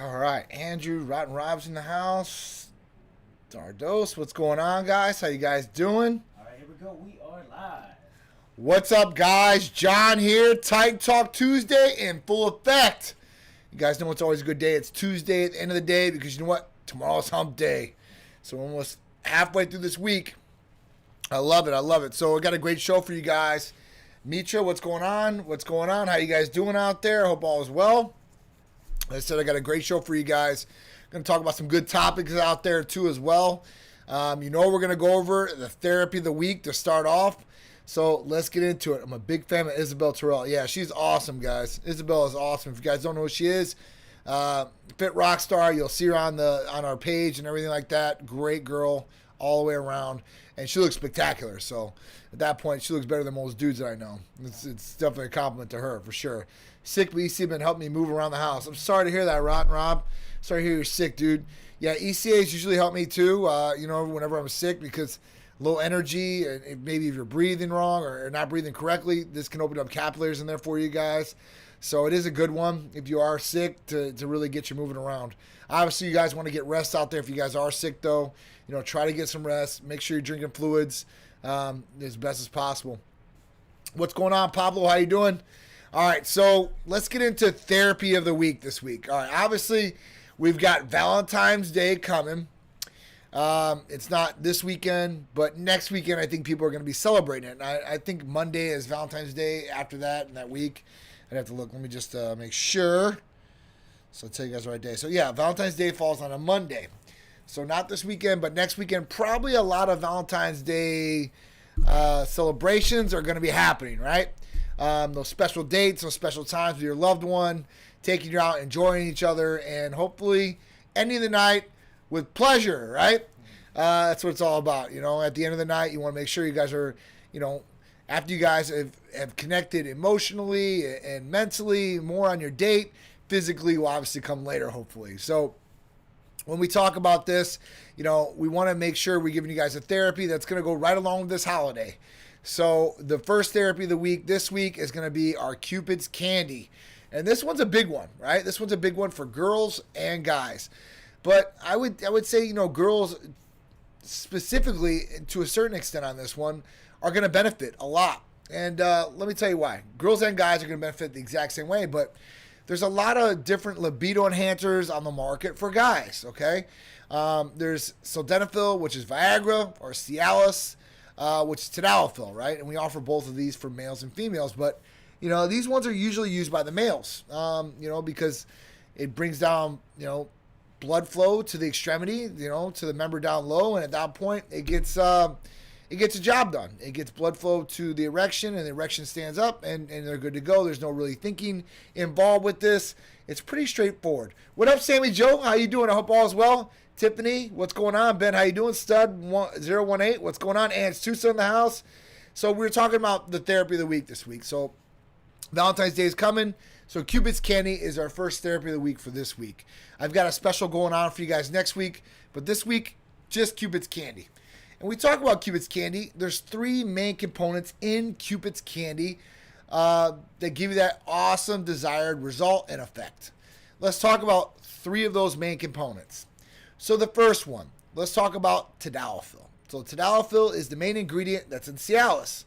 All right, Andrew, Rotten Rob's in the house. Dardos, what's going on, guys? How you guys doing? All right, here we go. We are live. What's up, guys? John here. Tight Talk Tuesday in full effect. You guys know it's always a good day. It's Tuesday at the end of the day because you know what? Tomorrow's hump day. So we're almost halfway through this week. I love it. I love it. So we got a great show for you guys. Mitra, what's going on? What's going on? How you guys doing out there? Hope all is well. Like I said, I got a great show for you guys. Going to talk about some good topics out there too as well. We're going to go over the therapy of the week to start off. So let's get into it. I'm a big fan of Isabel Terrell. Yeah, she's awesome, guys. Isabel is awesome. If you guys don't know who she is, fit rock star. You'll see her on our page and everything like that. Great girl all the way around, and she looks spectacular. So at that point, she looks better than most dudes that I know. It's definitely a compliment to her for sure. Sick, but ECA been helping me move around the house. I'm sorry to hear that, Rotten Rob. Sorry to hear you're sick, dude. Yeah, ECAs usually help me too. Whenever I'm sick because low energy, and maybe if you're breathing wrong or not breathing correctly, this can open up capillaries in there for you guys. So it is a good one if you are sick to really get you moving around. Obviously, you guys want to get rest out there. If you guys are sick, though, try to get some rest. Make sure you're drinking fluids as best as possible. What's going on, Pablo? How you doing? All right, so let's get into therapy of the week this week. All right, obviously, we've got Valentine's Day coming. It's not this weekend, but next weekend I think people are going to be celebrating it. And I think Monday is Valentine's Day after that and that week. I'd have to look. Let me just make sure. So I'll tell you guys the right day. So yeah, Valentine's Day falls on a Monday. So not this weekend, but next weekend. Probably a lot of Valentine's Day celebrations are going to be happening, right? Those special dates, those special times with your loved one, taking you out, enjoying each other, and hopefully ending the night with pleasure, right? That's what it's all about. At the end of the night, you want to make sure you guys are, after you guys have connected emotionally and mentally more on your date, physically will obviously come later, hopefully. So when we talk about this, we want to make sure we're giving you guys a therapy that's going to go right along with this holiday. So the first therapy of the week this week is going to be our Cupid's Candy. And this one's a big one, right? This one's a big one for girls and guys. But I would say, girls specifically, to a certain extent on this one, are going to benefit a lot. And let me tell you why. Girls and guys are going to benefit the exact same way, but there's a lot of different libido enhancers on the market for guys, okay? There's sildenafil, which is Viagra, or Cialis, which is tadalafil, right? And we offer both of these for males and females, but, these ones are usually used by the males, because it brings down, blood flow to the extremity, to the member down low, and at that point, it gets a job done. It gets blood flow to the erection, and the erection stands up, and they're good to go. There's no really thinking involved with this. It's pretty straightforward. What up, Sammy Joe? How you doing? I hope all is well. Tiffany, what's going on? Ben, how you doing? Stud018, what's going on? Ants Tusa in the house. So we're talking about the therapy of the week this week. So Valentine's Day is coming. So Cupid's Candy is our first therapy of the week for this week. I've got a special going on for you guys next week, but this week, just Cupid's Candy. And we talk about Cupid's Candy. There's three main components in Cupid's Candy that give you that awesome desired result and effect. Let's talk about three of those main components. So the first one, let's talk about tadalafil. So tadalafil is the main ingredient that's in Cialis.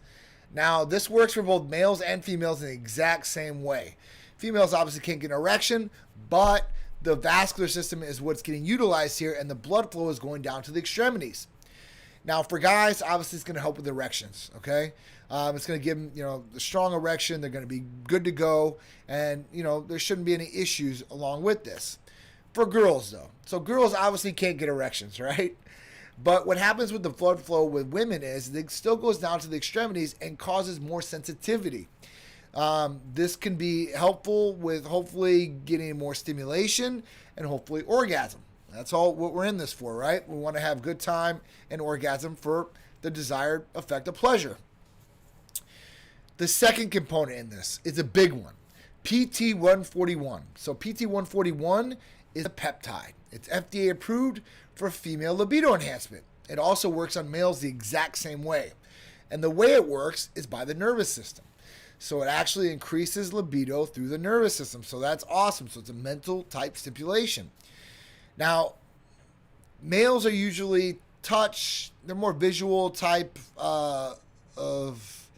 Now, this works for both males and females in the exact same way. Females obviously can't get an erection, but the vascular system is what's getting utilized here, and the blood flow is going down to the extremities. Now, for guys, obviously, it's going to help with erections, okay? It's going to give them, the strong erection. They're going to be good to go, and, there shouldn't be any issues along with this. For girls, though. So girls obviously can't get erections, right? But what happens with the blood flow with women is it still goes down to the extremities and causes more sensitivity. This can be helpful with hopefully getting more stimulation and hopefully orgasm. That's all what we're in this for, right? We want to have good time and orgasm for the desired effect of pleasure. The second component in this is a big one, PT141. So PT141 is a peptide. It's FDA approved for female libido enhancement. It also works on males the exact same way. And the way it works is by the nervous system. So it actually increases libido through the nervous system. So that's awesome. So it's a mental type stimulation. Now, males are usually touch. They're more visual type of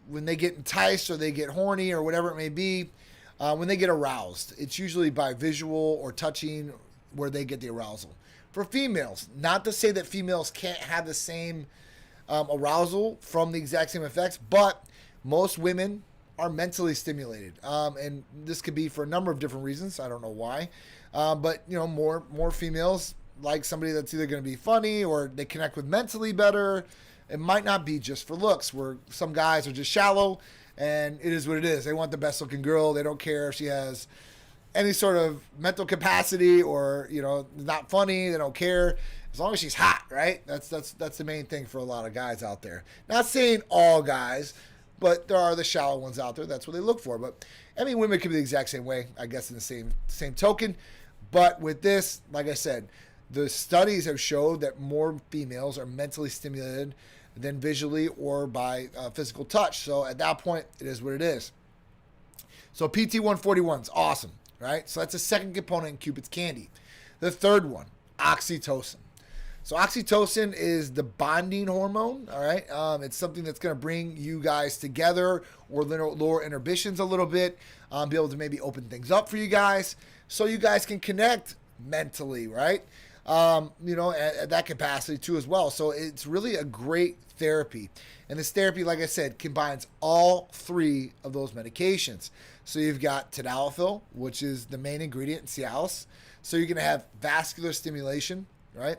when they get enticed or they get horny or whatever it may be. When they get aroused, it's usually by visual or touching where they get the arousal. For females, not to say that females can't have the same arousal from the exact same effects, but most women are mentally stimulated, and this could be for a number of different reasons. I don't know why, but more females like somebody that's either going to be funny or they connect with mentally better. It might not be just for looks, where some guys are just shallow, and it is what it is. They want the best looking girl. They don't care if she has any sort of mental capacity or not funny. They don't care as long as she's hot, right? That's the main thing for a lot of guys out there. Not saying all guys, but there are the shallow ones out there. That's what they look for. But I mean, women can be the exact same way, I guess, in the same token. But with this, like I said, the studies have showed that more females are mentally stimulated than visually or by physical touch. So at that point, it is what it is. So PT-141 is awesome, right? So that's the second component in Cupid's candy. The third one, oxytocin. So oxytocin is the bonding hormone, all right? It's something that's going to bring you guys together or lower inhibitions a little bit, be able to maybe open things up for you guys so you guys can connect mentally, right? At that capacity too as well. So it's really a great therapy. And this therapy, like I said, combines all three of those medications. So you've got tadalafil, which is the main ingredient in Cialis. So you're going to have vascular stimulation, right?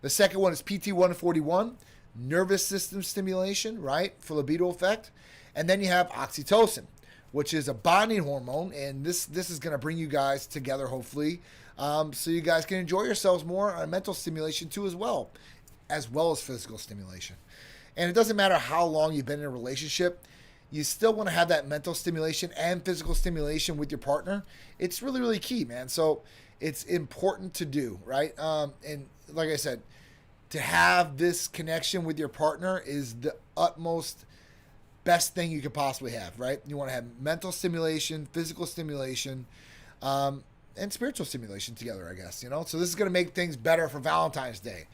The second one is PT-141, nervous system stimulation, right, for libido effect. And then you have oxytocin, which is a bonding hormone. And this is going to bring you guys together, hopefully, so you guys can enjoy yourselves more on mental stimulation too as well as physical stimulation. And it doesn't matter how long you've been in a relationship, you still want to have that mental stimulation and physical stimulation with your partner. It's really, really key, man. So it's important to do, right? And like I said, to have this connection with your partner is the utmost best thing you could possibly have, right? You want to have mental stimulation, physical stimulation, and spiritual stimulation together, I guess, So this is going to make things better for Valentine's Day.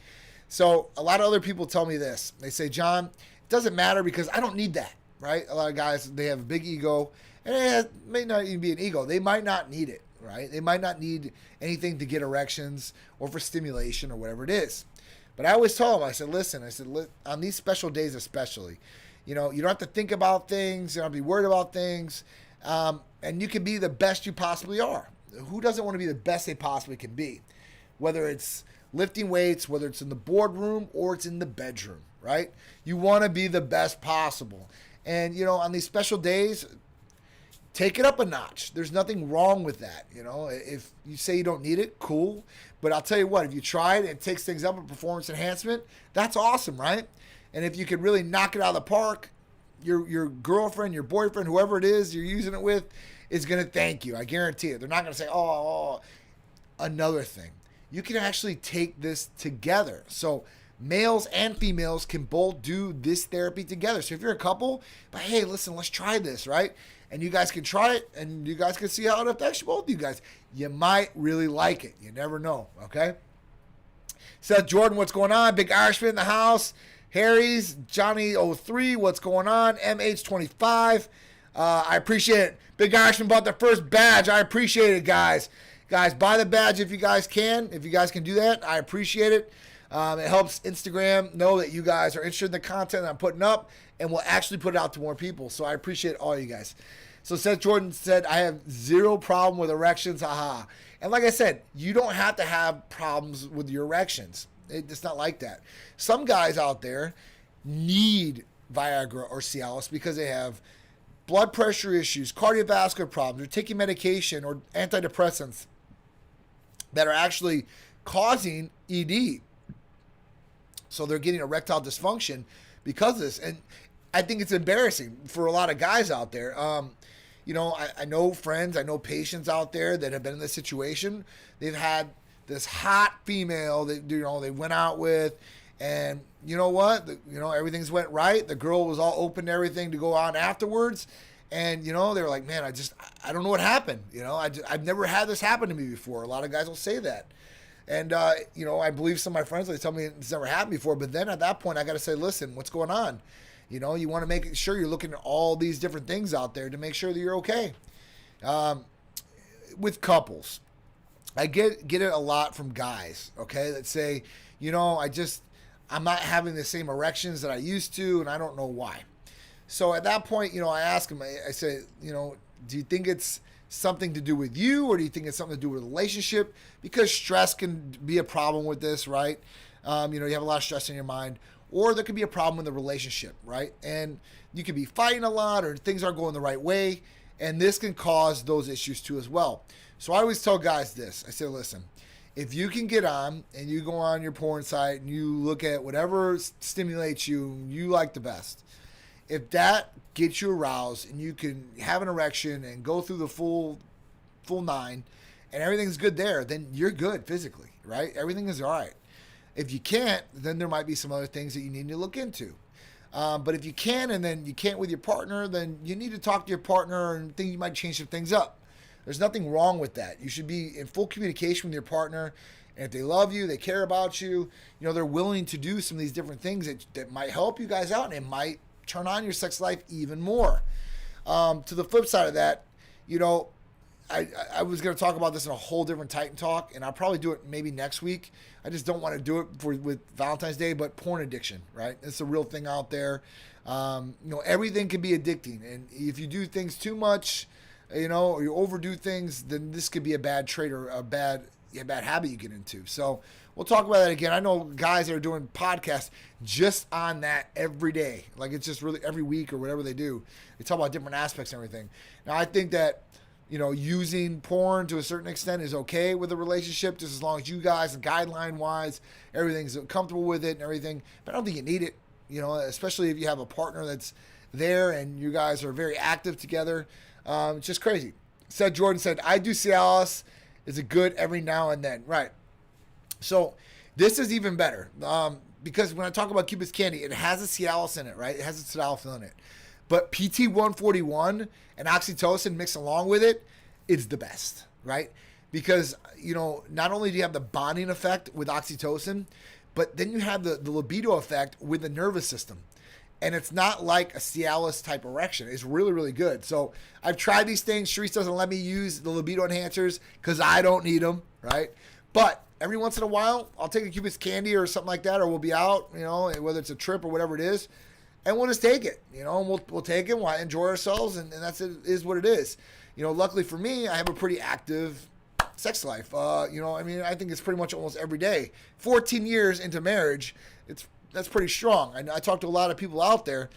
So a lot of other people tell me this. They say, John, it doesn't matter because I don't need that, right? A lot of guys, they have a big ego, and it may not even be an ego. They might not need it, right? They might not need anything to get erections or for stimulation or whatever it is. But I always tell them, I said, listen, on these special days especially, you don't have to think about things. You don't have to be worried about things. And you can be the best you possibly are. Who doesn't want to be the best they possibly can be? Whether it's lifting weights, whether it's in the boardroom or it's in the bedroom, right? You want to be the best possible. And, on these special days, take it up a notch. There's nothing wrong with that. If you say you don't need it, cool. But I'll tell you what, if you try it and it takes things up a performance enhancement, that's awesome, right? And if you could really knock it out of the park, your girlfriend, your boyfriend, whoever it is you're using it with, is going to thank you. I guarantee it. They're not going to say, oh. Another thing, you can actually take this together. So males and females can both do this therapy together. So if you're a couple, but hey, listen, let's try this, right? And you guys can try it, and you guys can see how it affects both of you guys. You might really like it. You never know, okay? Seth Jordan, what's going on? Big Irishman in the house. Harry's, Johnny03, what's going on? MH25. I appreciate it. Big Irishman bought their first badge. I appreciate it, guys. Guys, buy the badge if you guys can. If you guys can do that, I appreciate it. It helps Instagram know that you guys are interested in the content that I'm putting up, and we'll actually put it out to more people. So I appreciate all you guys. So Seth Jordan said, I have zero problem with erections. Haha. And like I said, you don't have to have problems with your erections. It's not like that. Some guys out there need Viagra or Cialis because they have blood pressure issues, cardiovascular problems, or taking medication or antidepressants that are actually causing ED. So they're getting erectile dysfunction because of this. And I think it's embarrassing for a lot of guys out there. I know friends, I know patients out there that have been in this situation. They've had this hot female that they went out with, And you know what? Everything's went right. The girl was all open to everything to go on afterwards. And, they were like, man, I don't know what happened. I've never had this happen to me before. A lot of guys will say that. And, I believe some of my friends, they tell me it's never happened before. But then at that point, I got to say, listen, what's going on? You want to make sure you're looking at all these different things out there to make sure that you're okay. With couples, I get it a lot from guys, okay, that say, I'm not having the same erections that I used to, and I don't know why. So at that point, I ask them, I say, do you think it's something to do with you, or do you think it's something to do with a relationship? Because stress can be a problem with this, right? You have a lot of stress in your mind, or there could be a problem with the relationship, right? And you could be fighting a lot, or things aren't going the right way, and this can cause those issues too as well. So I always tell guys this. I say, listen, if you can get on and you go on your porn site and you look at whatever stimulates you like the best, if that gets you aroused and you can have an erection and go through the full nine and everything's good there, then you're good physically, right? Everything is all right. If you can't, then there might be some other things that you need to look into. But if you can and then you can't with your partner, then you need to talk to your partner and think you might change some things up. There's nothing wrong with that. You should be in full communication with your partner. And if they love you, they care about you, they're willing to do some of these different things that might help you guys out, and it might turn on your sex life even more. To the flip side of that, I was going to talk about this in a whole different Titan Talk, and I'll probably do it maybe next week. I just don't want to do it with Valentine's Day, but porn addiction, right? It's a real thing out there. Everything can be addicting, and if you do things too much, or you overdo things, then this could be a bad trait or a bad habit you get into. So we'll talk about that again. I know guys that are doing podcasts just on that every day. Like it's just really every week or whatever they do. They talk about different aspects and everything. Now I think that, using porn to a certain extent is okay with a relationship, just as long as you guys, guideline wise, everything's comfortable with it and everything. But I don't think you need it, especially if you have a partner that's there and you guys are very active together. It's just crazy. Jordan said, I do Cialis. Is it good every now and then? Right. So this is even better because when I talk about Cupid's candy, it has a Cialis in it, right? It has a sildenafil in it. But PT-141 and oxytocin mixed along with it is the best, right? Because, not only do you have the bonding effect with oxytocin, but then you have the libido effect with the nervous system. And it's not like a Cialis type erection. It's really, really good. So I've tried these things. Sharice doesn't let me use the libido enhancers because I don't need them, right? But every once in a while, I'll take a Cupid's candy or something like that, or we'll be out, whether it's a trip or whatever it is, and we'll just take it, and we'll take it, we'll enjoy ourselves, and that's it, is what it is. Luckily for me, I have a pretty active sex life. I think it's pretty much almost every day. 14 years into marriage, that's pretty strong. I talk to a lot of people out there,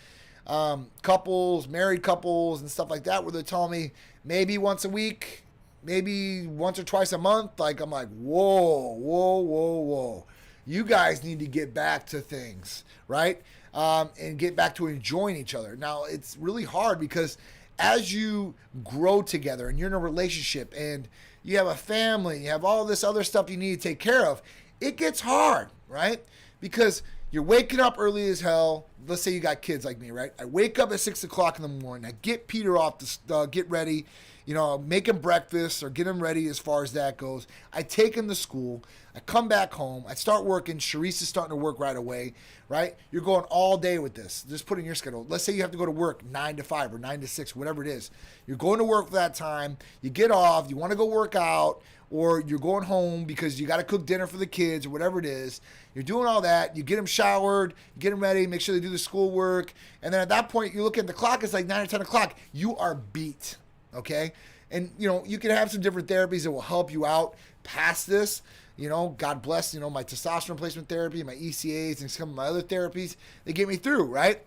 couples, married couples and stuff like that, where they're telling me maybe once a week, maybe once or twice a month. I'm like, whoa. You guys need to get back to things, right? And get back to enjoying each other. Now, it's really hard because as you grow together and you're in a relationship and you have a family, you have all this other stuff you need to take care of, it gets hard, right? Because you're waking up early as hell. Let's say you got kids like me, right? I wake up at 6 o'clock in the morning. I get Peter off to get ready, make him breakfast or get him ready as far as that goes. I take him to school. I come back home. I start working. Sharice is starting to work right away, right? You're going all day with this. Just put in your schedule. Let's say you have to go to work 9 to 5 or 9 to 6, whatever it is. You're going to work for that time. You get off. You want to go work out, or you're going home because you got to cook dinner for the kids or whatever it is. You're doing all that. You get them showered, you get them ready, make sure they do the schoolwork. And then at that point, you look at the clock, it's like 9 or 10 o'clock. You are beat, okay? And, you can have some different therapies that will help you out past this. God bless, my testosterone replacement therapy, my ECAs, and some of my other therapies. They get me through, right?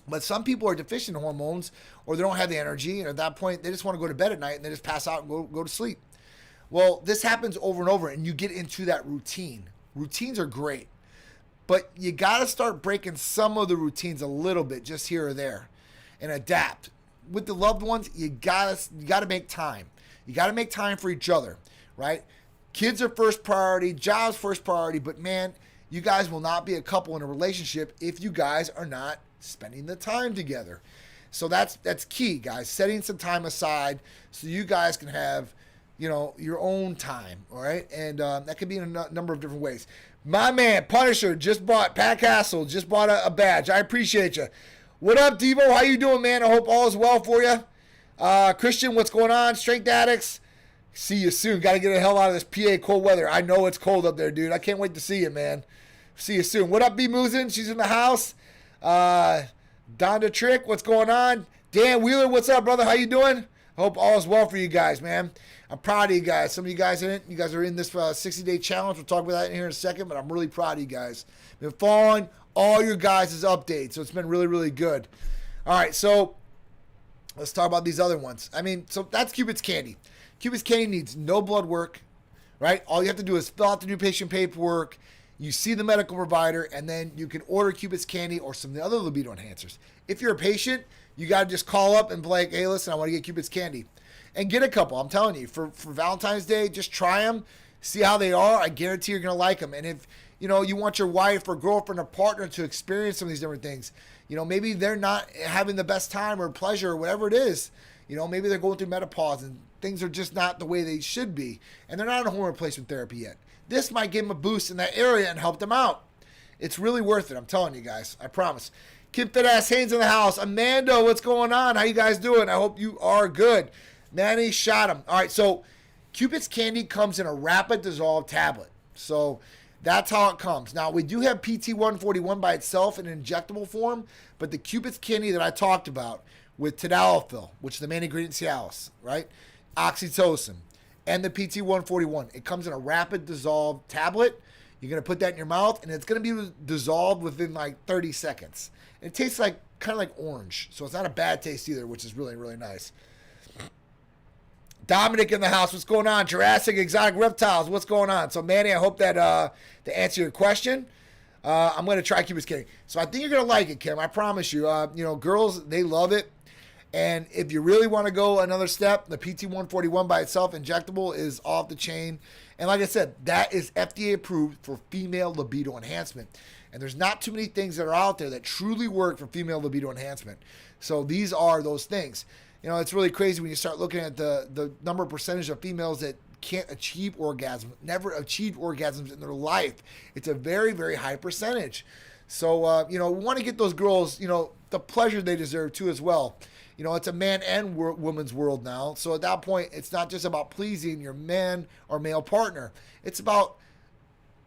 But some people are deficient in hormones, or they don't have the energy. And at that point, they just want to go to bed at night and they just pass out and go to sleep. Well, this happens over and over, and you get into that routine. Routines are great, but you got to start breaking some of the routines a little bit, just here or there, and adapt. With the loved ones, you got to make time. You got to make time for each other, right? Kids are first priority, jobs first priority, but man, you guys will not be a couple in a relationship if you guys are not spending the time together. So that's key, guys. Setting some time aside so you guys can have, your own time, all right? And that could be in a number of different ways. My man, Punisher, Pat Castle, just bought a badge. I appreciate you. What up, Devo? How you doing, man? I hope all is well for you. Christian, what's going on? Strength Addicts, see you soon. Got to get the hell out of this PA cold weather. I know it's cold up there, dude. I can't wait to see you, man. See you soon. What up, B. Musin? She's in the house. Donda Trick, what's going on? Dan Wheeler, what's up, brother? How you doing? I hope all is well for you guys, man. I'm proud of you guys. Some of you guys in it. You guys are in this 60-day challenge. We'll talk about that in here in a second, but I'm really proud of you guys. Been following all your guys' updates, so it's been really, really good. All right, so let's talk about these other ones. So that's Cupid's Candy. Cupid's Candy needs no blood work, right? All you have to do is fill out the new patient paperwork. You see the medical provider, and then you can order Cupid's Candy or some of the other libido enhancers. If you're a patient, you got to just call up and be like, hey, listen, I want to get Cupid's Candy. And get a couple. I'm telling you, for Valentine's Day, just try them, see how they are. I guarantee you're going to like them. And if, you want your wife or girlfriend or partner to experience some of these different things, maybe they're not having the best time or pleasure or whatever it is. Maybe they're going through menopause and things are just not the way they should be. And they're not on hormone replacement therapy yet. This might give them a boost in that area and help them out. It's really worth it. I'm telling you guys. I promise. Kim Fit-Ass Haynes in the house. Amanda, what's going on? How you guys doing? I hope you are good. Manny shot him. All right, so Cupid's Candy comes in a rapid dissolve tablet. So that's how it comes. Now, we do have PT-141 by itself in an injectable form, but the Cupid's Candy that I talked about with tadalafil, which is the main ingredient in Cialis, right? Oxytocin, and the PT-141. It comes in a rapid dissolve tablet. You're going to put that in your mouth, and it's going to be dissolved within like 30 seconds. And it tastes kind of like orange, so it's not a bad taste either, which is really, really nice. Dominic in the house, what's going on? Jurassic Exotic Reptiles, what's going on? So, Manny, I hope that to answer your question, I'm going to try Cupid's Candy. So I think you're going to like it, Kim. I promise you. Girls, they love it. And if you really want to go another step, the PT-141 by itself, injectable, is off the chain. And like I said, that is FDA approved for female libido enhancement. And there's not too many things that are out there that truly work for female libido enhancement. So these are those things. It's really crazy when you start looking at the number of percentage of females that can't achieve orgasm, never achieved orgasms in their life. It's a very, very high percentage. So, we want to get those girls, the pleasure they deserve too as well. It's a man and woman's world now. So at that point, it's not just about pleasing your man or male partner. It's about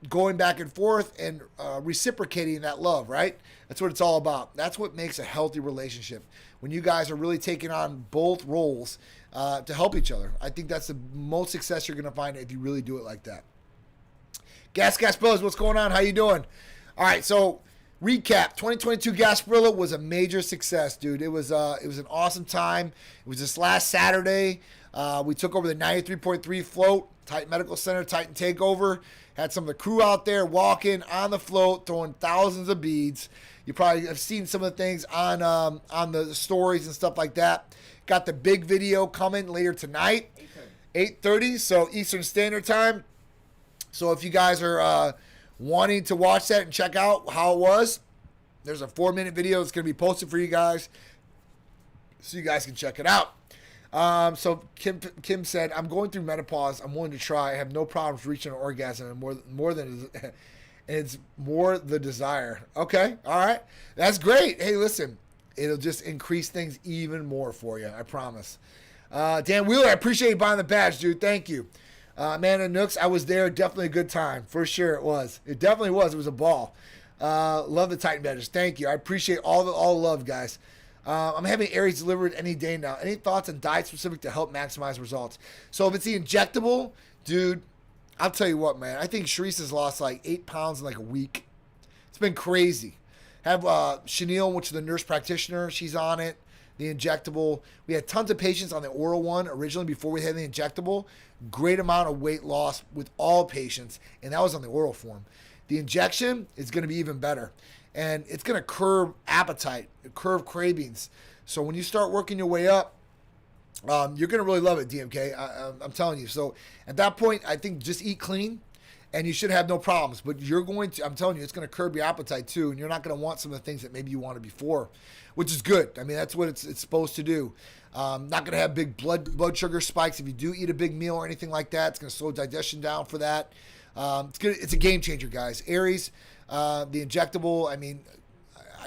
going back and forth and reciprocating that love, right? That's what it's all about. That's what makes a healthy relationship. When you guys are really taking on both roles to help each other. I think that's the most success you're going to find if you really do it like that. Gasparilla, what's going on? How you doing? All right, so recap. 2022 Gasparilla was a major success, dude. It was an awesome time. It was this last Saturday. We took over the 93.3 float, Titan Medical Center, Titan Takeover. Had some of the crew out there walking on the float, throwing thousands of beads. You probably have seen some of the things on the stories and stuff like that. Got the big video coming later tonight, 8:30, so Eastern Standard Time. So if you guys are wanting to watch that and check out how it was, there's a 4-minute video that's going to be posted for you guys, so you guys can check it out. So Kim said, I'm going through menopause. I'm willing to try. I have no problems reaching an orgasm, and more than it's more the desire. Okay, all right, that's great. Hey, listen, it'll just increase things even more for you. I promise. Dan Wheeler, I appreciate you buying the badge, dude. Thank you. Amanda Nooks, I was there. Definitely a good time. For sure it was. It definitely was. It was a ball. Love the Titan badges. Thank you. I appreciate all the love, guys. I'm having Aries delivered any day now. Any thoughts on diet specific to help maximize results? So if it's the injectable, dude, I'll tell you what, man. I think Sharice has lost like 8 pounds in like a week. It's been crazy. Have Chenille, which is the nurse practitioner. She's on it. The injectable. We had tons of patients on the oral one originally before we had the injectable. Great amount of weight loss with all patients, and that was on the oral form. The injection is going to be even better, and it's going to curb appetite, curb cravings. So when you start working your way up, you're going to really love it, DMK. I'm telling you. So at that point, I think just eat clean and you should have no problems. But you're going to, I'm telling you, it's going to curb your appetite too, and you're not going to want some of the things that maybe you wanted before, which is good. I mean, that's what it's supposed to do. Not going to have big blood sugar spikes if you do eat a big meal or anything like that. It's going to slow digestion down for that. It's good. It's a game changer, guys. Aries, the injectable. I mean,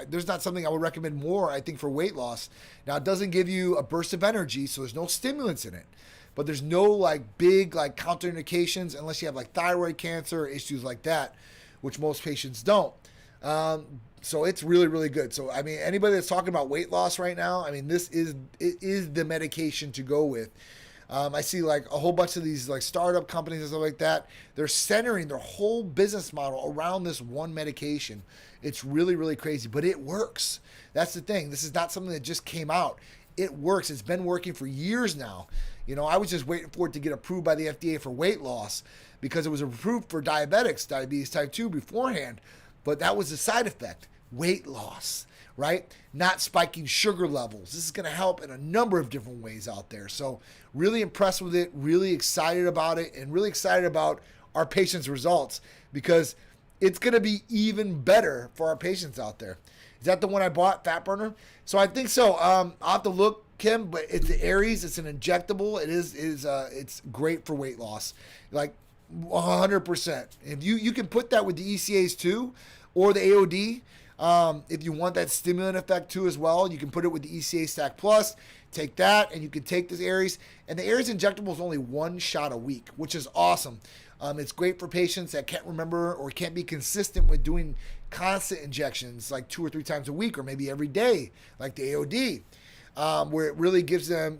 there's not something I would recommend more, I think, for weight loss. Now, it doesn't give you a burst of energy, so there's no stimulants in it. But there's no like big like counterindications unless you have like thyroid cancer or issues like that, which most patients don't. So it's really, really good. So, I mean, anybody that's talking about weight loss right now, I mean, it is the medication to go with. I see like a whole bunch of these like startup companies and stuff like that. They're centering their whole business model around this one medication. It's really, really crazy, but it works. That's the thing. This is not something that just came out. It works. It's been working for years now. You know, I was just waiting for it to get approved by the FDA for weight loss because it was approved for diabetics, diabetes type 2 beforehand. But that was the side effect, weight loss, right? Not spiking sugar levels. This is going to help in a number of different ways out there. So really impressed with it, really excited about it, and really excited about our patients' results because it's going to be even better for our patients out there. Is that the one I bought, Fat Burner? So I think so. I'll have to look, Kim, but it's the Aries. It's an injectable. It's great for weight loss, like 100%. If you can put that with the ECAs too, or the AOD. If you want that stimulant effect too as well, you can put it with the ECA Stack Plus. Take that, and you can take this Aries. And the Aries injectable is only 1 shot a week, which is awesome. It's great for patients that can't remember or can't be consistent with doing constant injections like 2 or 3 times a week or maybe every day, like the AOD, where it really gives them,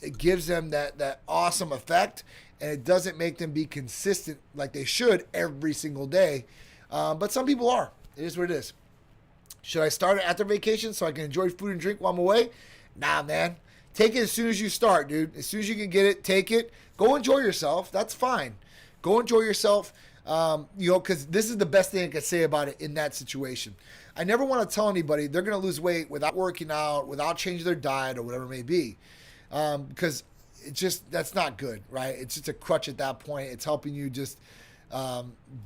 it gives them that awesome effect, and it doesn't make them be consistent like they should every single day. But some people are. It is what it is. Should I start it after vacation so I can enjoy food and drink while I'm away? Nah, man. Take it as soon as you start, dude. As soon as you can get it, take it. Go enjoy yourself. That's fine. Go enjoy yourself, because this is the best thing I can say about it in that situation. I never want to tell anybody they're going to lose weight without working out, without changing their diet or whatever it may be, because that's not good, right? It's just a crutch at that point. It's helping you just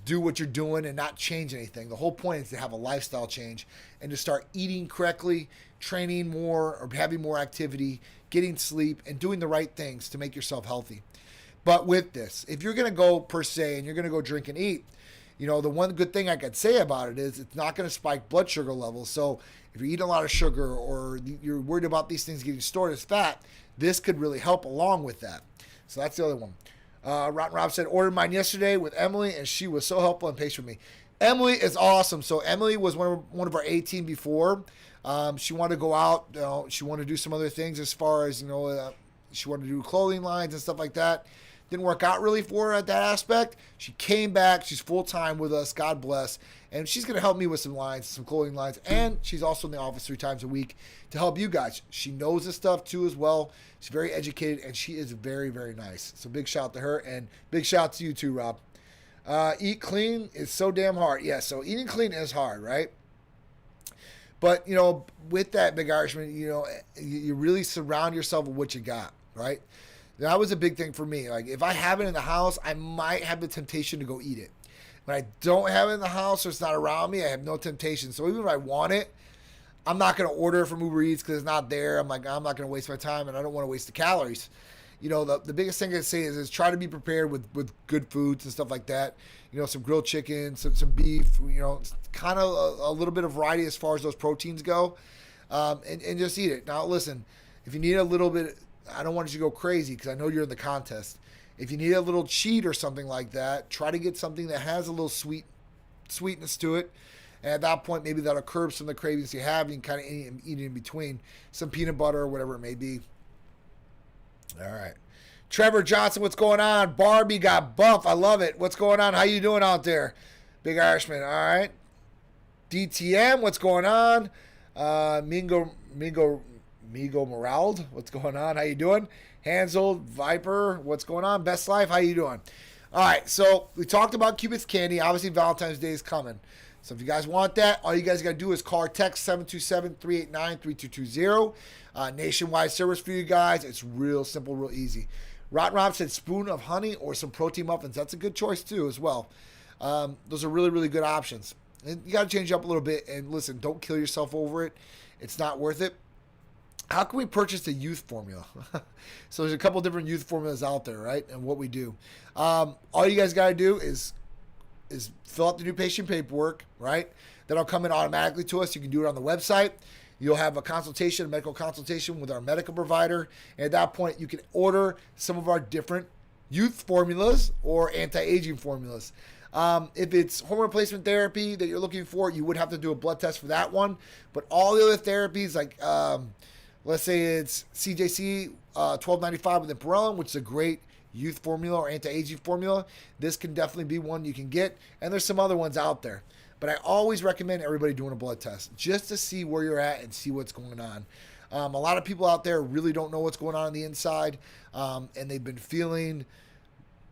do what you're doing and not change anything. The whole point is to have a lifestyle change and to start eating correctly, training more or having more activity, getting sleep, and doing the right things to make yourself healthy. But with this, if you're going to go per se and you're going to go drink and eat, the one good thing I could say about it is it's not going to spike blood sugar levels. So if you're eating a lot of sugar or you're worried about these things getting stored as fat, this could really help along with that. So that's the other one. Rotten Rob said, ordered mine yesterday with Emily, and she was so helpful and patient with me. Emily is awesome. So Emily was one of our 18 before. She wanted to go out. She wanted to do some other things as far as, she wanted to do clothing lines and stuff like that. Didn't work out really for her at that aspect. She came back. She's full-time with us. God bless. And she's going to help me with some lines, some clothing lines. And she's also in the office 3 times a week to help you guys. She knows this stuff too as well. She's very educated, and she is very, very nice. So big shout out to her, and big shout out to you too, Rob. Eat clean is so damn hard. Yeah, so eating clean is hard, right? But, with that, Big Irishman, you really surround yourself with what you got, right? That was a big thing for me. Like, if I have it in the house, I might have the temptation to go eat it. When I don't have it in the house or it's not around me, I have no temptation. So even if I want it, I'm not going to order it from Uber Eats because it's not there. I'm like, I'm not going to waste my time, and I don't want to waste the calories. The biggest thing I say is try to be prepared with good foods and stuff like that. Some grilled chicken, some beef, kind of a little bit of variety as far as those proteins go, and just eat it. Now, listen, if you need a little bit, I don't want you to go crazy because I know you're in the contest. If you need a little cheat or something like that, try to get something that has a little sweetness to it. And at that point, maybe that'll curb some of the cravings you have. You can kind of eat in between. Some peanut butter or whatever it may be. All right. Trevor Johnson, what's going on? Barbie got buff. I love it. What's going on? How you doing out there? Big Irishman. All right. DTM, what's going on? Migo Morald, what's going on? How you doing? Hansel Viper, what's going on? Best Life, how you doing? All right, so we talked about Cupid's candy. Obviously, Valentine's Day is coming. So if you guys want that, all you guys got to do is call or text 727-389-3220. Nationwide service for you guys. It's real simple, real easy. Rotten Rob said spoon of honey or some protein muffins. That's a good choice too as well. Those are really, really good options. And you got to change up a little bit. And listen, don't kill yourself over it. It's not worth it. How can we purchase the youth formula? So there's a couple different youth formulas out there, right? And what we do. All you guys got to do is fill out the new patient paperwork, right? That'll come in automatically to us. You can do it on the website. You'll have a consultation, a medical consultation with our medical provider. And at that point, you can order some of our different youth formulas or anti-aging formulas. If it's hormone replacement therapy that you're looking for, you would have to do a blood test for that one. But all the other therapies, like let's say it's CJC 1295 with Imperellin, which is a great youth formula or anti-aging formula. This can definitely be one you can get. And there's some other ones out there. But I always recommend everybody doing a blood test just to see where you're at and see what's going on. A lot of people out there really don't know what's going on the inside, and they've been feeling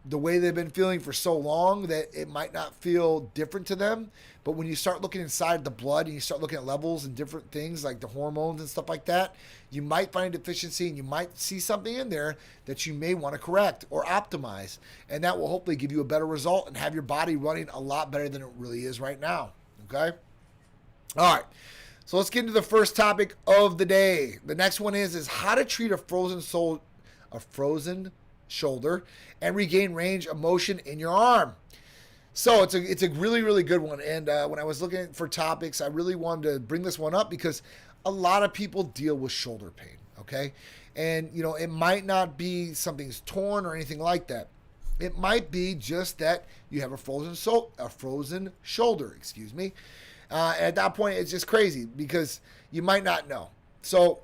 the way they've been feeling for so long that it might not feel different to them. But when you start looking inside the blood and you start looking at levels and different things like the hormones and stuff like that, you might find a deficiency and you might see something in there that you may want to correct or optimize. And that will hopefully give you a better result and have your body running a lot better than it really is right now. Okay? All right. So let's get into the first topic of the day. The next one is how to treat a frozen shoulder and regain range of motion in your arm. So it's a really, really good one. And when I was looking for topics, I really wanted to bring this one up because a lot of people deal with shoulder pain, okay? And, it might not be something's torn or anything like that. It might be just that you have a frozen shoulder, at that point, it's just crazy because you might not know. So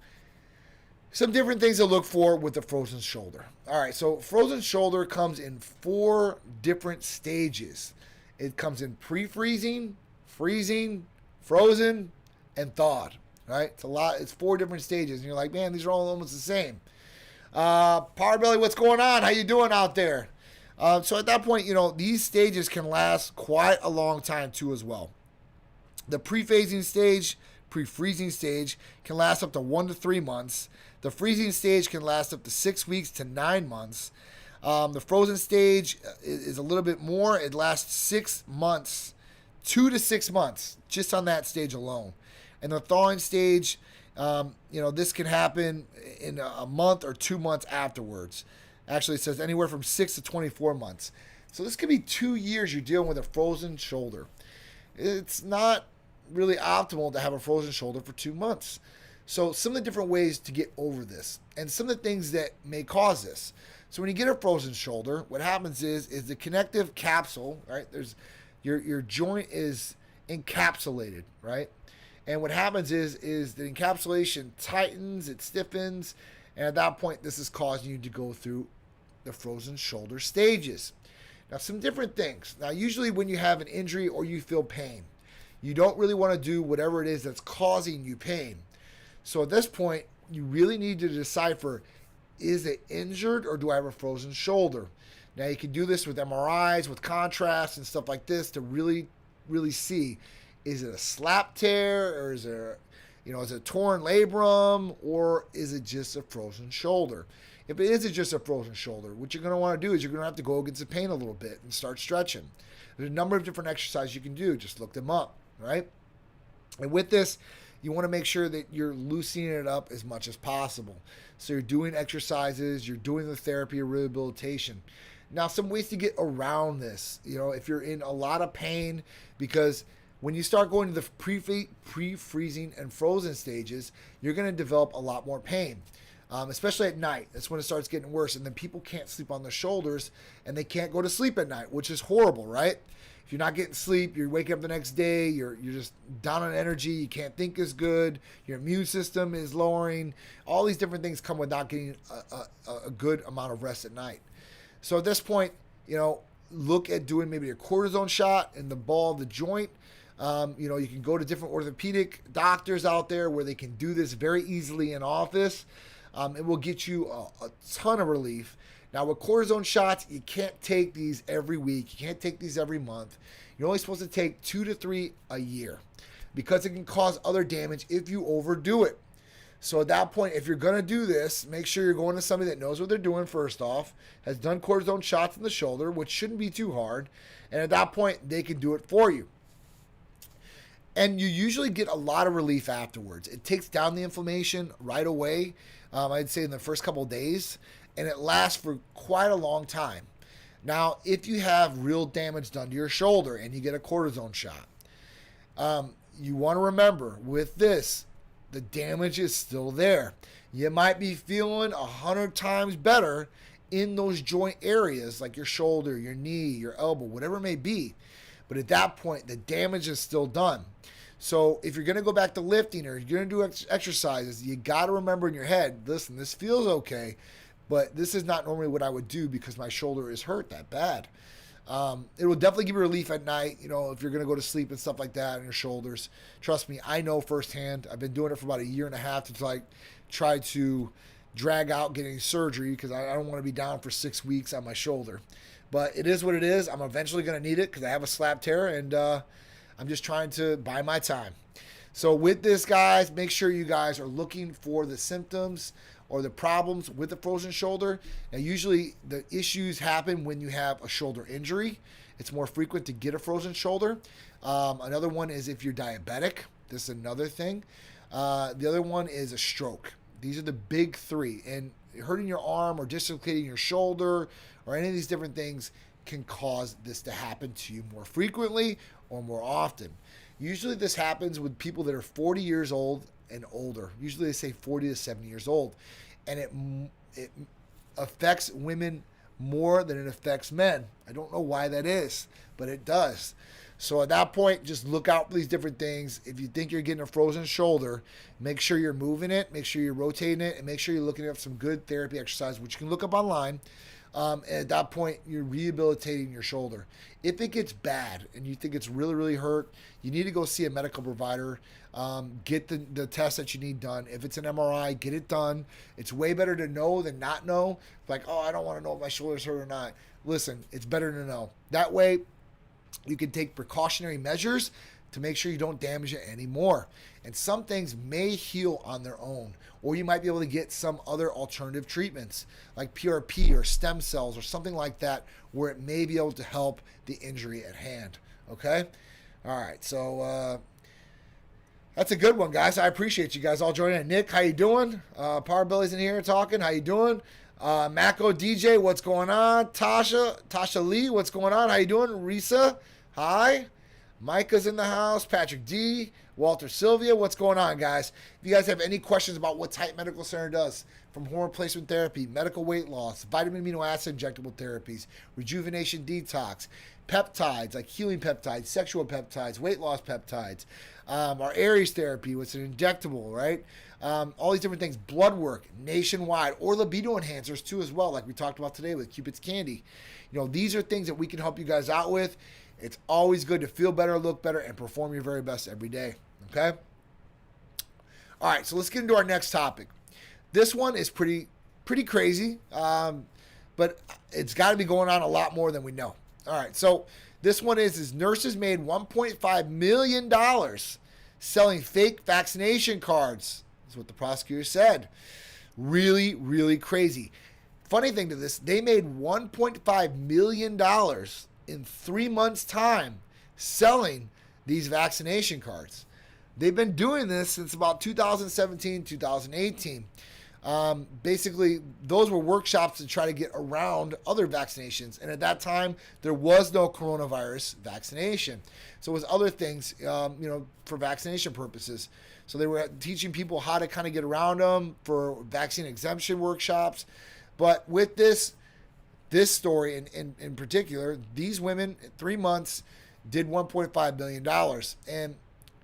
some different things to look for with the frozen shoulder. All right, so frozen shoulder comes in 4 different stages. It comes in pre-freezing, freezing, frozen, and thawed. Right? It's 4 different stages, and you're like, man, these are all almost the same. Power Belly, what's going on? How you doing out there? So at that point, these stages can last quite a long time too as well. The pre-freezing stage can last up to 1 to 3 months. The freezing stage can last up to 6 weeks to 9 months. The frozen stage is a little bit more. It lasts 6 months, 2 to 6 months, just on that stage alone. And the thawing stage, this can happen in a month or 2 months afterwards. Actually, it says anywhere from 6 to 24 months. So this could be 2 years you're dealing with a frozen shoulder. It's not really optimal to have a frozen shoulder for 2 months. So some of the different ways to get over this and some of the things that may cause this. So when you get a frozen shoulder, what happens is the connective capsule, right? There's your joint is encapsulated, right? And what happens is the encapsulation tightens, it stiffens, and at that point, this is causing you to go through the frozen shoulder stages. Now, some different things. Now, usually when you have an injury or you feel pain, you don't really want to do whatever it is that's causing you pain. So at this point, you really need to decipher, is it injured or do I have a frozen shoulder? Now, you can do this with MRIs, with contrast and stuff like this to really, really see, is it a slap tear or is it a torn labrum or is it just a frozen shoulder? If it is just a frozen shoulder, what you're going to want to do is you're going to have to go against the pain a little bit and start stretching. There's a number of different exercises you can do. Just look them up, right? And with this, you want to make sure that you're loosening it up as much as possible. So you're doing exercises, you're doing the therapy or rehabilitation. Now, some ways to get around this, if you're in a lot of pain, because when you start going to the pre-freezing and frozen stages, you're going to develop a lot more pain, especially at night. That's when it starts getting worse. And then people can't sleep on their shoulders and they can't go to sleep at night, which is horrible, right? If you're not getting sleep, you're waking up the next day, you're just down on energy, you can't think as good, your immune system is lowering. All these different things come with not getting a good amount of rest at night. So at this point, look at doing maybe a cortisone shot in the ball of the joint. You can go to different orthopedic doctors out there where they can do this very easily in office. It will get you a ton of relief. Now, with cortisone shots, you can't take these every week. You can't take these every month. You're only supposed to take 2 to 3 a year because it can cause other damage if you overdo it. So at that point, if you're going to do this, make sure you're going to somebody that knows what they're doing first off, has done cortisone shots in the shoulder, which shouldn't be too hard. And at that point, they can do it for you. And you usually get a lot of relief afterwards. It takes down the inflammation right away, I'd say in the first couple of days, and it lasts for quite a long time. Now, if you have real damage done to your shoulder and you get a cortisone shot, you want to remember with this, the damage is still there. You might be feeling 100 times better in those joint areas like your shoulder, your knee, your elbow, whatever it may be. But at that point, the damage is still done. So if you're going to go back to lifting or you're going to do exercises, you got to remember in your head, listen, this feels okay, but this is not normally what I would do because my shoulder is hurt that bad. It will definitely give you relief at night, if you're going to go to sleep and stuff like that on your shoulders. Trust me, I know firsthand. I've been doing it for about a year and a half to try to drag out getting surgery because I don't want to be down for 6 weeks on my shoulder. But it is what it is. I'm eventually going to need it because I have a slap tear, and I'm just trying to buy my time. So with this, guys, make sure you guys are looking for the symptoms or the problems with the frozen shoulder. Now, usually the issues happen when you have a shoulder injury. It's more frequent to get a frozen shoulder. Another one is if you're diabetic. This is another thing. The other one is a stroke. These are the big three. And hurting your arm or dislocating your shoulder or any of these different things can cause this to happen to you more frequently or more often. Usually this happens with people that are 40 years old and older. Usually they say 40 to 70 years old. And it affects women more than it affects men. I don't know why that is, but it does. So at that point, just look out for these different things. If you think you're getting a frozen shoulder, make sure you're moving it, make sure you're rotating it, and make sure you're looking at some good therapy exercise, which you can look up online. And at that point, you're rehabilitating your shoulder. If it gets bad and you think it's really, really hurt, you need to go see a medical provider. Get the test that you need done. If it's an MRI, get it done. It's way better to know than not know. Like, oh, I don't want to know if my shoulder's hurt or not. Listen, it's better to know. That way, you can take precautionary measures to make sure you don't damage it anymore. And some things may heal on their own, or you might be able to get some other alternative treatments like PRP or stem cells or something like that where it may be able to help the injury at hand. Okay? All right, so that's a good one, guys. I appreciate you guys all joining in. Nick, how you doing? Power Billy's in here talking. How you doing? Mako DJ, what's going on? Tasha Lee, what's going on? How you doing? Risa, hi. Micah's in the house. Patrick D. Walter Sylvia. What's going on, guys? If you guys have any questions about what Titan Medical Center does, from hormone replacement therapy, medical weight loss, vitamin amino acid injectable therapies, rejuvenation detox, peptides like healing peptides, sexual peptides, weight loss peptides, our Aries therapy, what's an injectable, right? All these different things, blood work nationwide, or libido enhancers too as well, like we talked about today with Cupid's Candy. These are things that we can help you guys out with. It's always good to feel better, look better, and perform your very best every day. Okay? All right, so let's get into our next topic. This one is pretty crazy, but it's got to be going on a lot more than we know. All right, so this one is nurses made $1.5 million selling fake vaccination cards. That's what the prosecutor said. Really, really crazy. Funny thing to this, they made $1.5 million in 3 months' time selling these vaccination cards. They've been doing this since about 2017, 2018. Basically, those were workshops to try to get around other vaccinations. And at that time, there was no coronavirus vaccination. So it was other things, for vaccination purposes. So they were teaching people how to kind of get around them for vaccine exemption workshops. But with this story in particular, these women in 3 months did $1.5 million. And,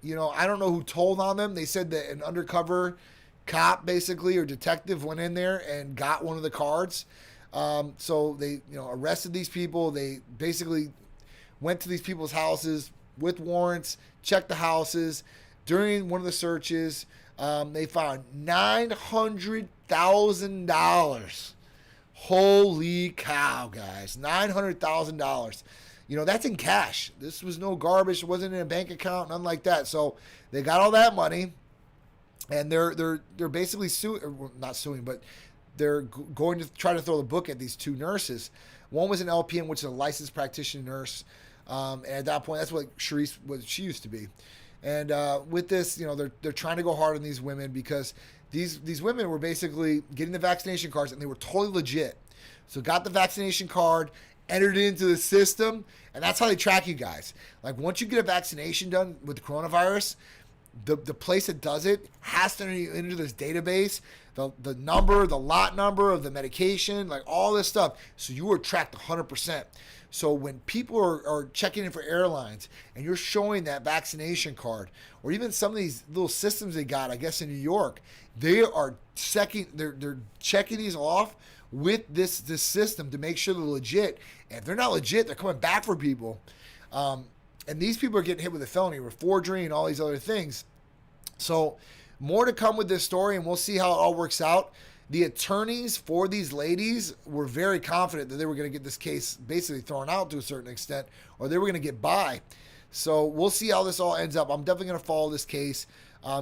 I don't know who told on them. They said that an undercover cop basically or detective went in there and got one of the cards. So they, arrested these people. They basically went to these people's houses with warrants, checked the houses. During one of the searches, they found $900,000. Holy cow, guys. $900,000. That's in cash. This was no garbage. It wasn't in a bank account, nothing like that. So they got all that money. and they're basically suing, well, not suing, but they're going to try to throw the book at these two nurses. One was an LPN, which is a licensed practitioner nurse, and at that point, that's what she used to be. And with this, they're trying to go hard on these women because these women were basically getting the vaccination cards and they were totally legit. So got the vaccination card, entered it into the system, and that's how they track you guys. Like once you get a vaccination done with the coronavirus, the place that does it has to enter you into this database, the number, the lot number of the medication, like all this stuff. So you are tracked 100%. So when people are checking in for airlines and you're showing that vaccination card, or even some of these little systems they got, I guess in New York, they're checking these off with this system to make sure they're legit. And if they're not legit, they're coming back for people. And these people are getting hit with a felony, with forgery and all these other things. So more to come with this story, and we'll see how it all works out. The attorneys for these ladies were very confident that they were going to get this case basically thrown out to a certain extent, or they were going to get by. So we'll see how this all ends up. I'm definitely going to follow this case.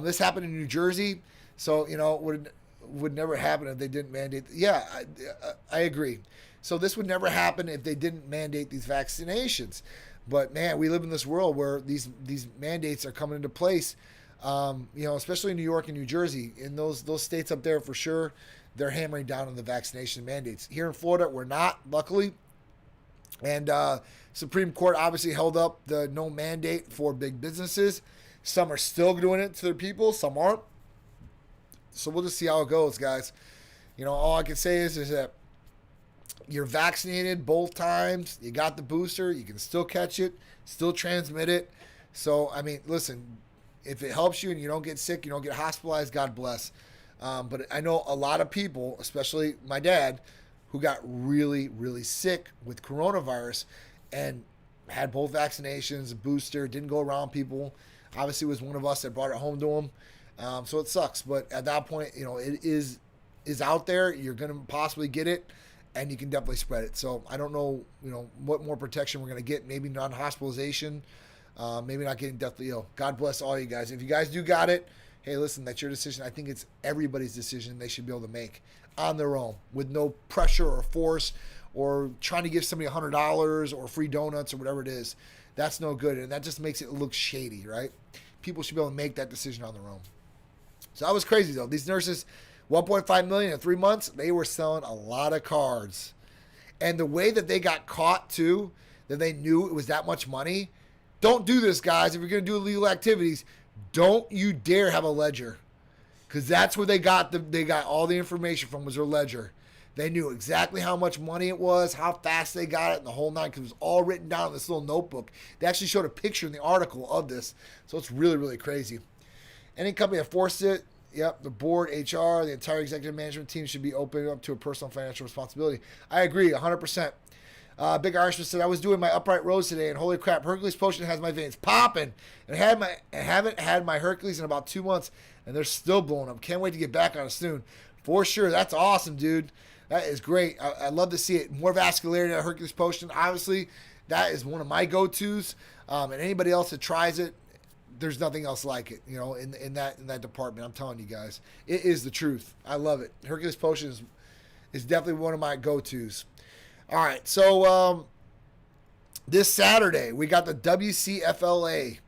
This happened in New Jersey, so would never happen if they didn't mandate. Yeah, I agree. So this would never happen if they didn't mandate these vaccinations. But man, we live in this world where these mandates are coming into place. Especially in New York and New Jersey, in those states up there for sure, they're hammering down on the vaccination mandates. Here in Florida, we're not, luckily. And Supreme Court obviously held up the no mandate for big businesses. Some are still doing it to their people, some aren't. So we'll just see how it goes, guys. All I can say is that you're vaccinated both times. You got the booster. You can still catch it, still transmit it. So, I mean, listen, if it helps you and you don't get sick, you don't get hospitalized, God bless. But I know a lot of people, especially my dad, who got really, really sick with coronavirus and had both vaccinations, a booster, didn't go around people. Obviously, it was one of us that brought it home to him. So it sucks. But at that point, it is out there. You're going to possibly get it, and you can definitely spread it. So I don't know, what more protection we're going to get. Maybe non-hospitalization. Maybe not getting deathly ill. God bless all you guys. If you guys do got it, hey, listen, that's your decision. I think it's everybody's decision they should be able to make on their own with no pressure or force or trying to give somebody $100 or free donuts or whatever it is. That's no good, and that just makes it look shady, right? People should be able to make that decision on their own. So that was crazy, though. These nurses, $1.5 million in 3 months, they were selling a lot of cards. And the way that they got caught, too, that they knew it was that much money. Don't do this, guys. If you're going to do illegal activities, don't you dare have a ledger, because that's where they got all the information from, was their ledger. They knew exactly how much money it was, how fast they got it, and the whole nine, because it was all written down in this little notebook. They actually showed a picture in the article of this, so it's really, really crazy. Any company that forced it, yep, the board, HR, the entire executive management team should be open up to a personal financial responsibility. I agree, 100%. Big Irishman said, I was doing my upright rows today, and holy crap, Hercules potion has my veins popping. And haven't had my Hercules in about 2 months, and they're still blowing up. Can't wait to get back on it soon. For sure. That's awesome, dude. That is great. I love to see it. More vascularity in a Hercules potion. Obviously, that is one of my go-tos. And anybody else that tries it, there's nothing else like it, in that department. I'm telling you guys. It is the truth. I love it. Hercules potion is definitely one of my go-tos. All right, so this Saturday, we got the WCFLA.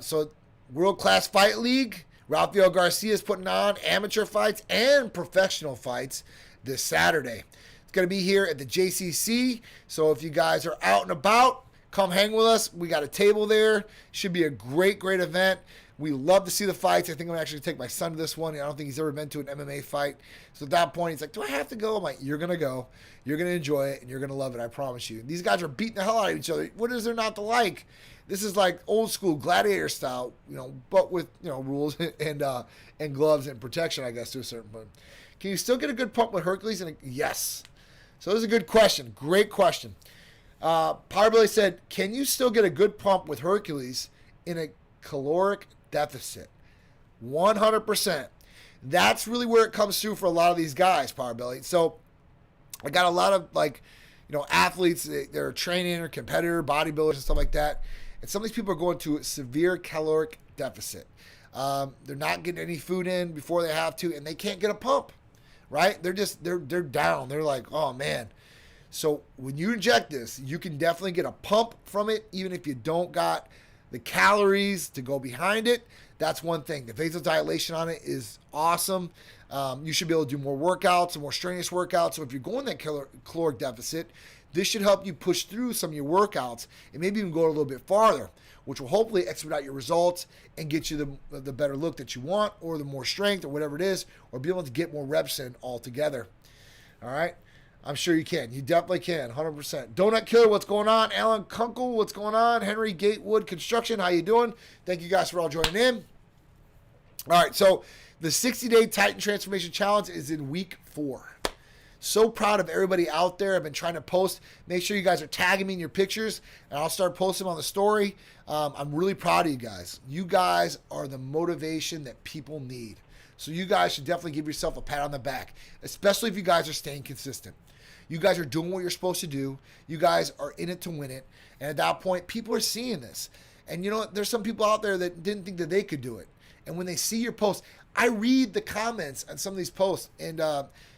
So World Class Fight League. Rafael Garcia is putting on amateur fights and professional fights this Saturday. It's going to be here at the JCC. So if you guys are out and about, come hang with us. We got a table there. Should be a great, great event. We love to see the fights. I think I'm actually going to take my son to this one. I don't think he's ever been to an MMA fight. So at that point, he's like, do I have to go? I'm like, you're going to go. You're going to enjoy it, and you're going to love it. I promise you. These guys are beating the hell out of each other. What is there not to like? This is like old school gladiator style, but with, rules and gloves and protection, I guess, to a certain point. Can you still get a good pump with Hercules? Yes. So this is a good question. Great question. Powerbelly said, can you still get a good pump with Hercules in a caloric deficit? 100%. That's really where it comes through for a lot of these guys, Powerbelly. So I got a lot of athletes that are training or competitor, bodybuilders and stuff like that. And some of these people are going to a severe caloric deficit. They're not getting any food in before they have to, and they can't get a pump, right? They're down. They're like, oh man. So when you inject this, you can definitely get a pump from it, even if you don't got the calories to go behind it. That's one thing. The vasodilation on it is awesome. You should be able to do more workouts and more strenuous workouts. So if you're going that caloric deficit, this should help you push through some of your workouts and maybe even go a little bit farther, which will hopefully expedite your results and get you the better look that you want, or the more strength, or whatever it is, or be able to get more reps in altogether. All right? I'm sure you can. You definitely can, 100%. Donut Killer, what's going on? Alan Kunkel, what's going on? Henry Gatewood Construction, how you doing? Thank you guys for all joining in. All right, so the 60-day Titan Transformation Challenge is in week 4. So proud of everybody out there. I've been trying to post. Make sure you guys are tagging me in your pictures, and I'll start posting on the story. I'm really proud of you guys. You guys are the motivation that people need. So you guys should definitely give yourself a pat on the back, especially if you guys are staying consistent. You guys are doing what you're supposed to do. You guys are in it to win it. And at that point, people are seeing this. And you know what? There's some people out there that didn't think that they could do it. And when they see your posts, I read the comments on some of these posts, and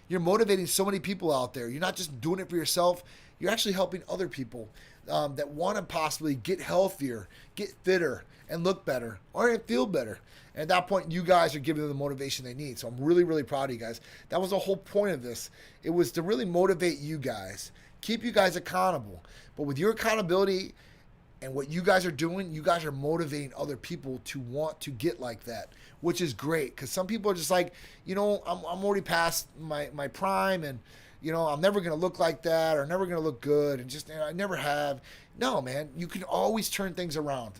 you're motivating so many people out there. You're not just doing it for yourself. You're actually helping other people that want to possibly get healthier, get fitter, and look better, or feel better. And at that point, you guys are giving them the motivation they need. So I'm really, really proud of you guys. That was the whole point of this. It was to really motivate you guys, keep you guys accountable. But with your accountability and what you guys are doing, you guys are motivating other people to want to get like that, which is great. Because some people are just like, I'm already past my prime, and I'm never going to look like that, or never going to look good, and just I never have. No, man, you can always turn things around.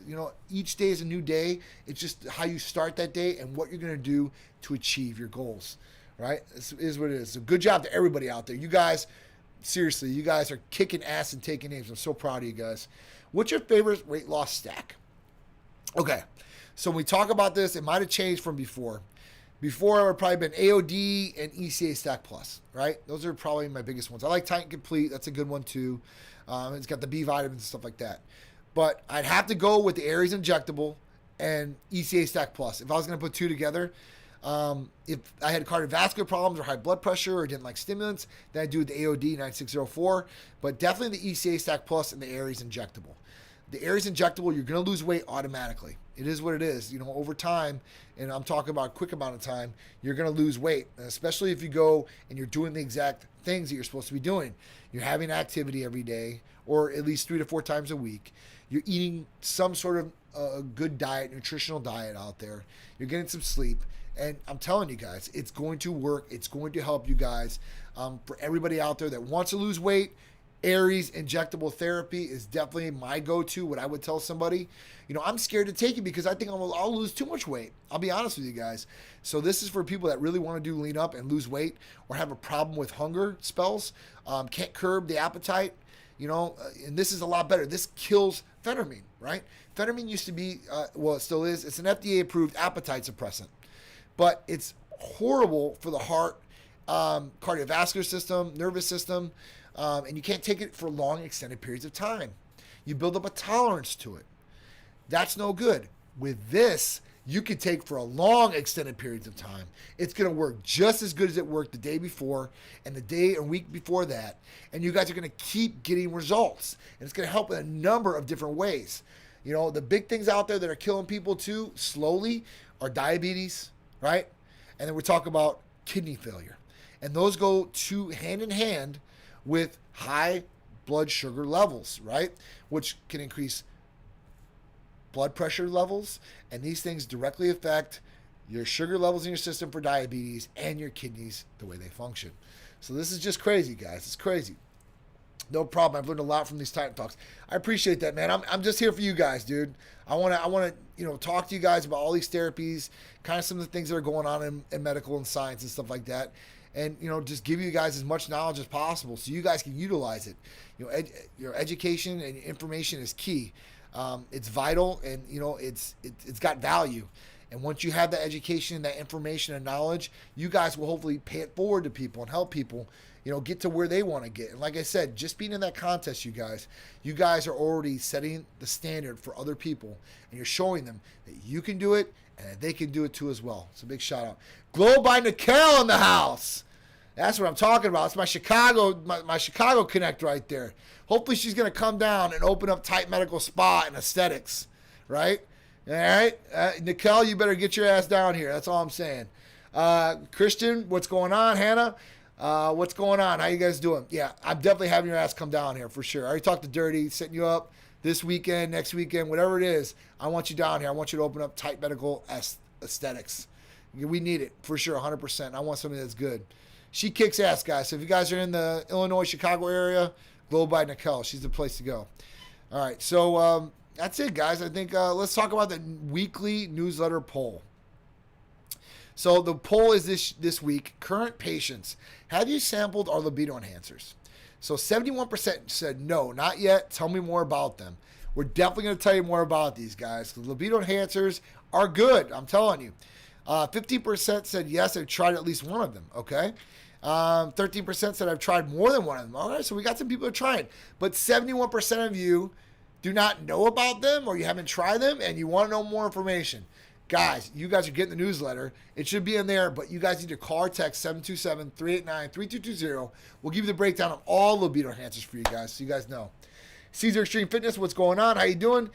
Each day is a new day. It's just how you start that day and what you're going to do to achieve your goals, right? This is what it is. So good job to everybody out there. You guys, seriously, you guys are kicking ass and taking names. I'm so proud of you guys. What's your favorite weight loss stack? Okay, so when we talk about this, it might have changed from before. Before, it would probably been AOD and ECA Stack Plus, right? Those are probably my biggest ones. I like Titan Complete. That's a good one, too. It's got the B vitamins and stuff like that. But I'd have to go with the Aries Injectable and ECA Stack Plus. If I was going to put two together, if I had cardiovascular problems or high blood pressure or didn't like stimulants, then I'd do the AOD 9604. But definitely the ECA Stack Plus and the Aries Injectable. The Aries Injectable, you're going to lose weight automatically. It is what it is. Over time, and I'm talking about a quick amount of time, you're going to lose weight, and especially if you go and you're doing the exact things that you're supposed to be doing. You're having activity every day, or at least 3 to 4 times a week. You're eating some sort of a good diet, nutritional diet out there. You're getting some sleep. And I'm telling you guys, it's going to work. It's going to help you guys. For everybody out there that wants to lose weight, Aries Injectable Therapy is definitely my go-to, what I would tell somebody. I'm scared to take it because I think I'll lose too much weight. I'll be honest with you guys. So this is for people that really want to do lean up and lose weight, or have a problem with hunger spells, can't curb the appetite, and this is a lot better. This kills phentermine, right? Phentermine used to be, it still is. It's an FDA-approved appetite suppressant, but it's horrible for the heart, cardiovascular system, nervous system, and you can't take it for long, extended periods of time. You build up a tolerance to it. That's no good. With this, you can take for a long, extended periods of time. It's going to work just as good as it worked the day before and the day and week before that. And you guys are going to keep getting results. And it's going to help in a number of different ways. The big things out there that are killing people too, slowly, are diabetes, right? And then we're talking about kidney failure. And those go hand in hand with high blood sugar levels, right? Which can increase blood pressure levels, and these things directly affect your sugar levels in your system for diabetes and your kidneys, the way they function. So this is just crazy, guys. It's crazy. No problem. I've learned a lot from these Titan Talks. I appreciate that, man. I'm just here for you guys, dude. I want to talk to you guys about all these therapies, kind of some of the things that are going on in medical and science and stuff like that. And, just give you guys as much knowledge as possible so you guys can utilize it. Your education and information is key. It's vital, and, it's got value. And once you have that education, that information and knowledge, you guys will hopefully pay it forward to people and help people, get to where they want to get. And like I said, just being in that contest, you guys are already setting the standard for other people, and you're showing them that you can do it And they can do it too as well. So big shout out. Glow by Nickel in the house. That's what I'm talking about. It's my Chicago connect right there. Hopefully she's going to come down and open up Tight Medical Spa and Aesthetics. Right? All right? Nickel, you better get your ass down here. That's all I'm saying. Christian, what's going on? Hannah, what's going on? How you guys doing? Yeah, I'm definitely having your ass come down here for sure. I already talked to Dirty, setting you up this weekend, next weekend, whatever it is. I want you down here. I want you to open up Tight Medical Aesthetics. We need it for sure, 100%. I want something that's good. She kicks ass, guys. So if you guys are in the Illinois, Chicago area, go by Nicole. She's the place to go. All right, so that's it, guys. I think let's talk about the weekly newsletter poll. So the poll is this week. Current patients, have you sampled our libido enhancers? So 71% said no, not yet. Tell me more about them. We're definitely going to tell you more about these guys. The libido enhancers are good. I'm telling you. 50% said yes, I've tried at least one of them. Okay. 13% said I've tried more than one of them. All right. So we got some people who are trying. But 71% of you do not know about them or you haven't tried them and you want to know more information. Guys, you guys are getting the newsletter. It should be in there, but you guys need to call or text 727-389-3220. We'll give you the breakdown of all libido enhancers for you guys so you guys know. Caesar Extreme Fitness, what's going on? How you doing?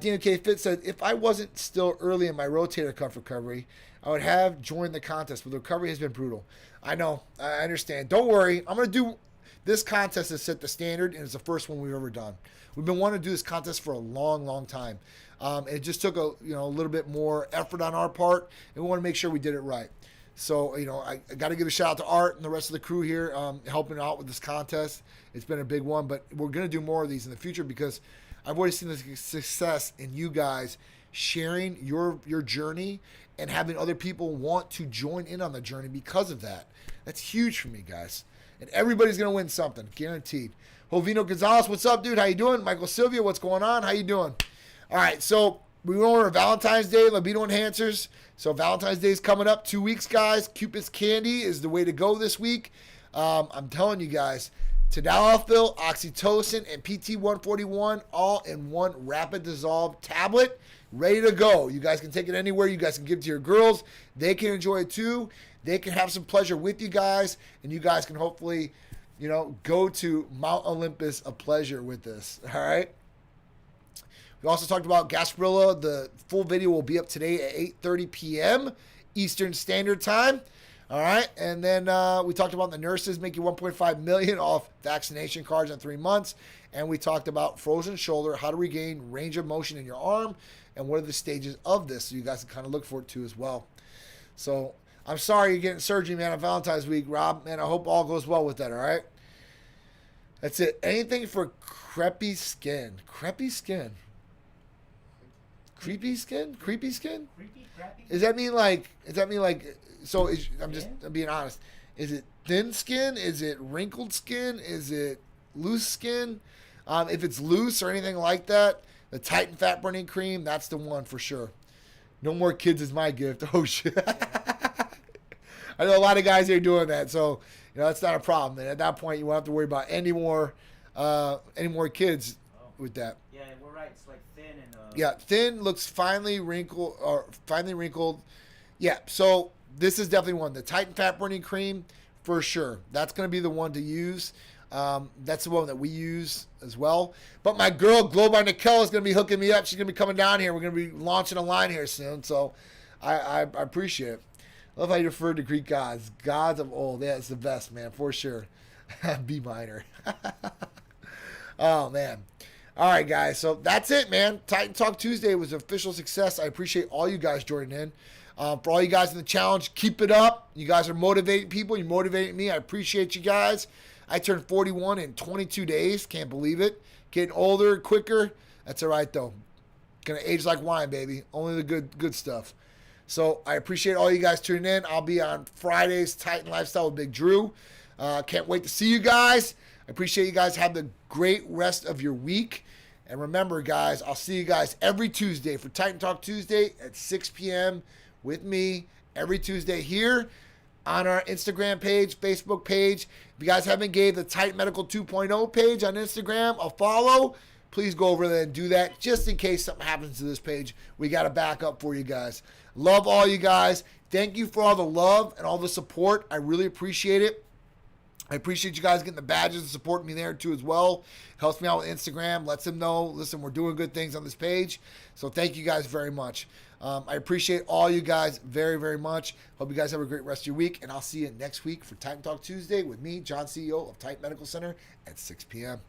Dina K. Fit said, if I wasn't still early in my rotator cuff recovery, I would have joined the contest, but the recovery has been brutal. I know. I understand. Don't worry. I'm going to do this contest to set the standard, and it's the first one we've ever done. We've been wanting to do this contest for a long, long time. It just took a little bit more effort on our part, and we want to make sure we did it right. So, I got to give a shout out to Art and the rest of the crew here helping out with this contest. It's been a big one, but we're going to do more of these in the future because I've already seen the success in you guys sharing your journey and having other people want to join in on the journey because of that. That's huge for me, guys. And everybody's going to win something, guaranteed. Jovino Gonzalez, what's up, dude? How you doing? Michael Sylvia, what's going on? How you doing? All right, so we went over Valentine's Day, libido enhancers. So Valentine's Day is coming up, 2 weeks, guys. Cupid's Candy is the way to go this week. I'm telling you guys, tadalafil, oxytocin, and PT-141 all in one rapid dissolve tablet, ready to go. You guys can take it anywhere. You guys can give it to your girls. They can enjoy it too. They can have some pleasure with you guys, and you guys can hopefully, go to Mount Olympus of pleasure with this. All right. We also talked about Gasparilla. The full video will be up today at 8:30 p.m. Eastern Standard Time. All right. And then we talked about the nurses making $1.5 million off vaccination cards in 3 months. And we talked about frozen shoulder, how to regain range of motion in your arm, and what are the stages of this. So you guys can kind of look for it too as well. So I'm sorry you're getting surgery, man, on Valentine's week, Rob. Man, I hope all goes well with that, all right? That's it. Anything for creepy skin. Creepy skin. Creepy skin? Creepy skin? Creepy, crappy? Does that mean like, so I'm being honest. Is it thin skin? Is it wrinkled skin? Is it loose skin? If it's loose or anything like that, the Titan Fat Burning Cream, that's the one for sure. No more kids is my gift. Oh, shit. I know a lot of guys here doing that, so that's not a problem. And at that point, you won't have to worry about any more kids with that. Yeah, we're right. It's like thin and. Yeah, thin looks finely wrinkled. Yeah, so this is definitely one. The Titan Fat Burning Cream, for sure. That's going to be the one to use. That's the one that we use as well. But my girl, Glow by Nicole, is going to be hooking me up. She's going to be coming down here. We're going to be launching a line here soon. So I appreciate it. I love how you refer to Greek gods. Gods of old. Yeah, it's the best, man, for sure. B minor. Oh, man. All right, guys. So that's it, man. Titan Talk Tuesday was an official success. I appreciate all you guys joining in. For all you guys in the challenge, keep it up. You guys are motivating people. You're motivating me. I appreciate you guys. I turned 41 in 22 days. Can't believe it. Getting older, quicker. That's all right, though. Gonna age like wine, baby. Only the good stuff. So I appreciate all you guys tuning in. I'll be on Friday's Titan Lifestyle with Big Drew. Can't wait to see you guys. I appreciate you guys. Have the great rest of your week. And remember, guys, I'll see you guys every Tuesday for Titan Talk Tuesday at 6 p.m. with me every Tuesday here on our Instagram page, Facebook page. If you guys haven't gave the Titan Medical 2.0 page on Instagram a follow, please go over there and do that just in case something happens to this page. We got a backup for you guys. Love all you guys. Thank you for all the love and all the support. I really appreciate it. I appreciate you guys getting the badges and supporting me there too as well. Helps me out with Instagram. Lets them know, listen, we're doing good things on this page. So thank you guys very much. I appreciate all you guys very, very much. Hope you guys have a great rest of your week. And I'll see you next week for Titan Talk Tuesday with me, John, CEO of Titan Medical Center at 6 p.m.